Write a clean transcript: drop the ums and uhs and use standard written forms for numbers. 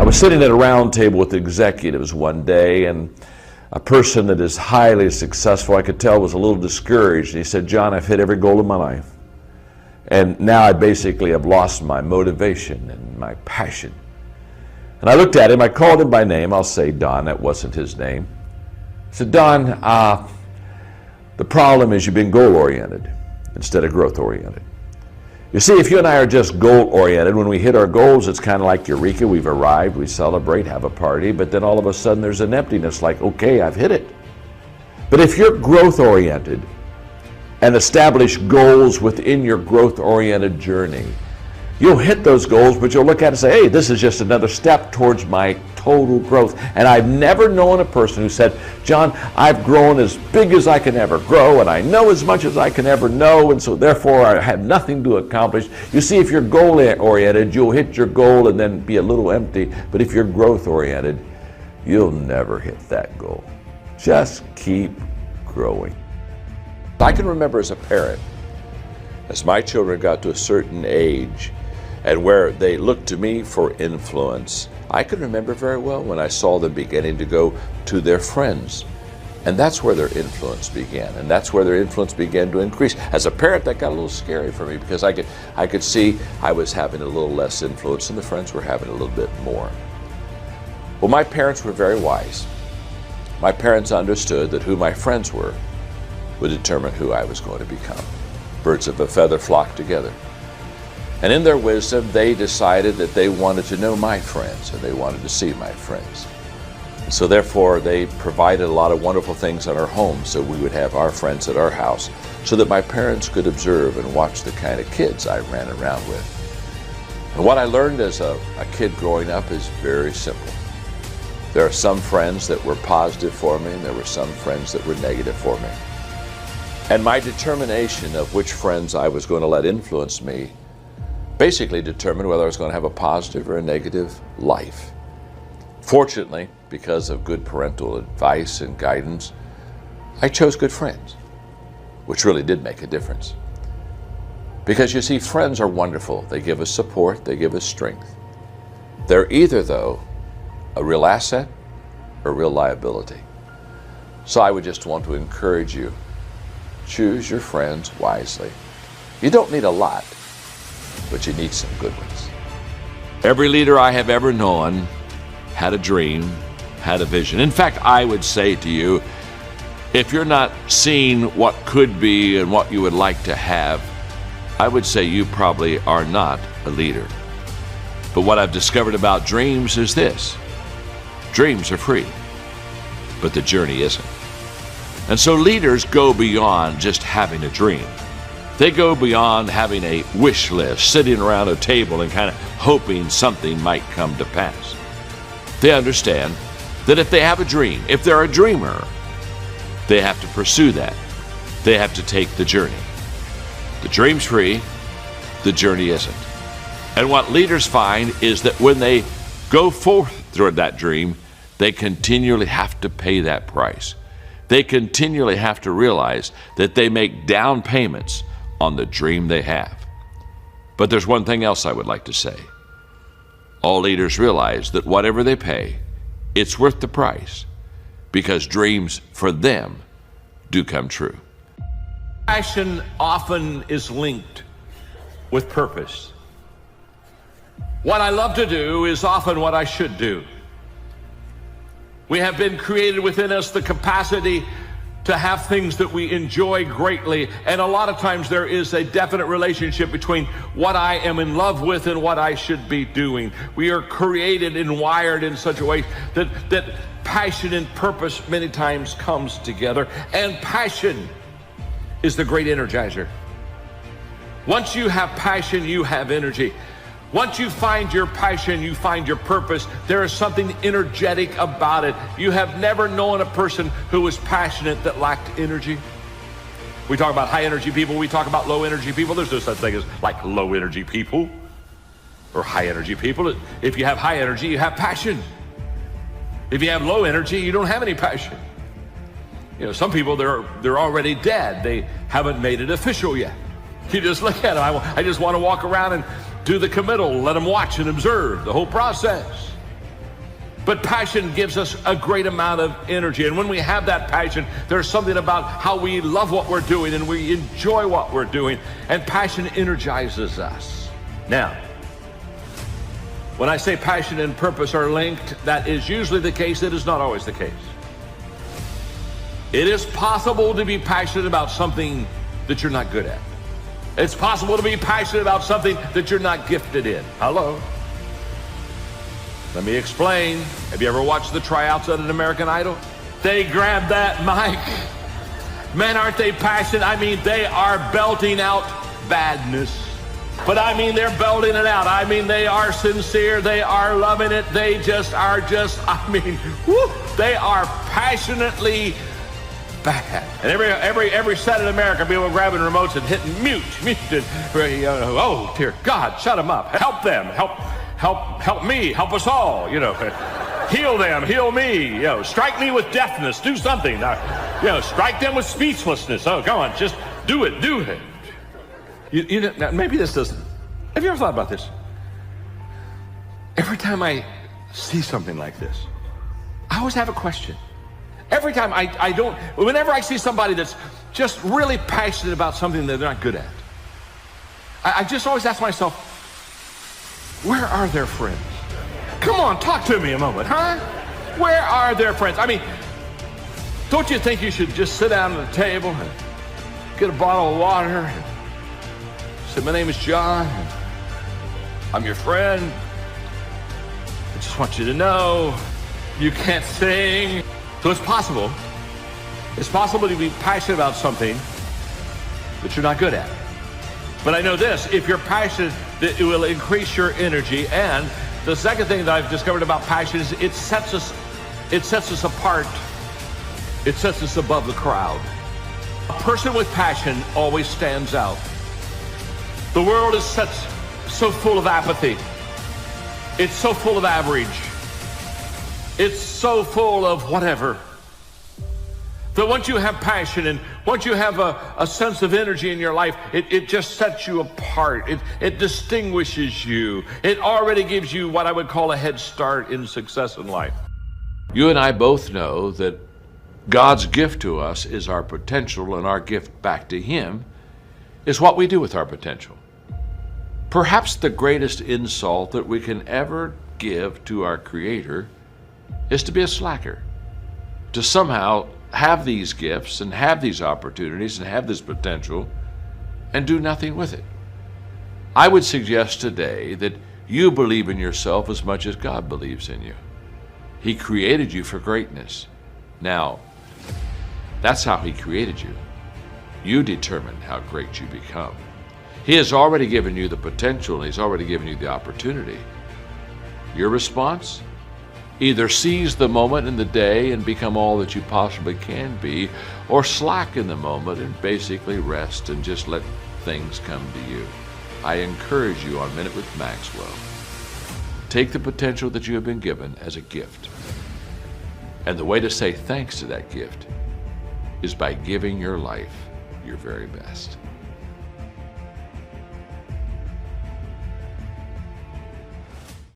I was sitting at a round table with executives one day, and a person that is highly successful, I could tell, was a little discouraged. And he said, "John, I've hit every goal in my life. And now I basically have lost my motivation and my passion." And I looked at him, I called him by name. I'll say Don, that wasn't his name. I said, "Don, the problem is you've been goal-oriented instead of growth-oriented. You see, if you and I are just goal-oriented, when we hit our goals, it's kind of like eureka, we've arrived, we celebrate, have a party, but then all of a sudden there's an emptiness like, okay, I've hit it. But if you're growth-oriented and establish goals within your growth-oriented journey, you'll hit those goals, but you'll look at it and say, hey, this is just another step towards my total growth." And I've never known a person who said, "John, I've grown as big as I can ever grow, and I know as much as I can ever know, and so therefore I have nothing to accomplish." You see, if you're goal-oriented, you'll hit your goal and then be a little empty. But if you're growth-oriented, you'll never hit that goal. Just keep growing. I can remember as a parent, as my children got to a certain age, and where they looked to me for influence, I can remember very well when I saw them beginning to go to their friends. And that's where their influence began. And that's where their influence began to increase. As a parent, that got a little scary for me because I could see I was having a little less influence and the friends were having a little bit more. Well, my parents were very wise. My parents understood that who my friends were would determine who I was going to become. Birds of a feather flock together. And in their wisdom, they decided that they wanted to know my friends and they wanted to see my friends. So therefore, they provided a lot of wonderful things in our home so we would have our friends at our house so that my parents could observe and watch the kind of kids I ran around with. And what I learned as a kid growing up is very simple. There are some friends that were positive for me and there were some friends that were negative for me. And my determination of which friends I was going to let influence me basically determined whether I was going to have a positive or a negative life. Fortunately, because of good parental advice and guidance, I chose good friends, which really did make a difference. Because you see, friends are wonderful. They give us support, they give us strength. They're either, though, a real asset or a real liability. So I would just want to encourage you, choose your friends wisely. You don't need a lot, but you need some good ones. Every leader I have ever known had a dream, had a vision. In fact, I would say to you, if you're not seeing what could be and what you would like to have, I would say you probably are not a leader. But what I've discovered about dreams is this: dreams are free, but the journey isn't. And so leaders go beyond just having a dream. They go beyond having a wish list, sitting around a table and kind of hoping something might come to pass. They understand that if they have a dream, if they're a dreamer, they have to pursue that. They have to take the journey. The dream's free, the journey isn't. And what leaders find is that when they go forth toward that dream, they continually have to pay that price. They continually have to realize that they make down payments on the dream they have. But there's one thing else I would like to say. All leaders realize that whatever they pay, it's worth the price, because dreams for them do come true. Passion often is linked with purpose. What I love to do is often what I should do. We have been created within us the capacity to have things that we enjoy greatly, and a lot of times there is a definite relationship between what I am in love with and what I should be doing. We are created and wired in such a way that passion and purpose many times comes together, and passion is the great energizer. Once you have passion, you have energy. Once you find your passion, you find your purpose, there is something energetic about it. You have never known a person who was passionate that lacked energy. We talk about high energy people, we talk about low energy people. There's no such thing as like low energy people or high energy people. If you have high energy, you have passion. If you have low energy, you don't have any passion. You know, some people, they're already dead. They haven't made it official yet. You just look at them. I just want to walk around and do the committal, let them watch and observe the whole process. But passion gives us a great amount of energy. And when we have that passion, there's something about how we love what we're doing and we enjoy what we're doing. And passion energizes us. Now, when I say passion and purpose are linked, that is usually the case. It is not always the case. It is possible to be passionate about something that you're not good at. It's possible to be passionate about something that you're not gifted in. Hello? Let me explain. Have you ever watched the tryouts at an American Idol? They grab that mic. Man, aren't they passionate? I mean, they are belting out badness. But I mean, they're belting it out. I mean, they are sincere. They are loving it. They are passionately bad. And every set in America, people are grabbing remotes and hitting mute. Oh, dear God, shut them up. Help them. Help me. Help us all. Heal them. Heal me. Strike me with deafness. Do something. Strike them with speechlessness. Oh, come on, just do it. Do it. Maybe this doesn't. Have you ever thought about this? Every time I see something like this, I always have a question. Every time whenever I see somebody that's just really passionate about something that they're not good at, I just always ask myself, where are their friends? Come on, talk to me a moment, huh? Where are their friends? I mean, don't you think you should just sit down at the table and get a bottle of water and say, my name is John, and I'm your friend. I just want you to know you can't sing. So it's possible to be passionate about something that you're not good at. But I know this, if you're passionate, that it will increase your energy. And the second thing that I've discovered about passion is it sets us apart. It sets us above the crowd. A person with passion always stands out. The world is so full of apathy. It's so full of average. It's so full of whatever. That once you have passion and once you have a sense of energy in your life, it just sets you apart. It distinguishes you. It already gives you what I would call a head start in success in life. You and I both know that God's gift to us is our potential, and our gift back to Him is what we do with our potential. Perhaps the greatest insult that we can ever give to our Creator is to be a slacker, to somehow have these gifts and have these opportunities and have this potential and do nothing with it. I would suggest today that you believe in yourself as much as God believes in you. He created you for greatness. Now, that's how He created you. You determine how great you become. He has already given you the potential, and He's already given you the opportunity. Your response? Either seize the moment in the day and become all that you possibly can be, or slack in the moment and basically rest and just let things come to you. I encourage you on Minute with Maxwell. Take the potential that you have been given as a gift. And the way to say thanks to that gift is by giving your life your very best.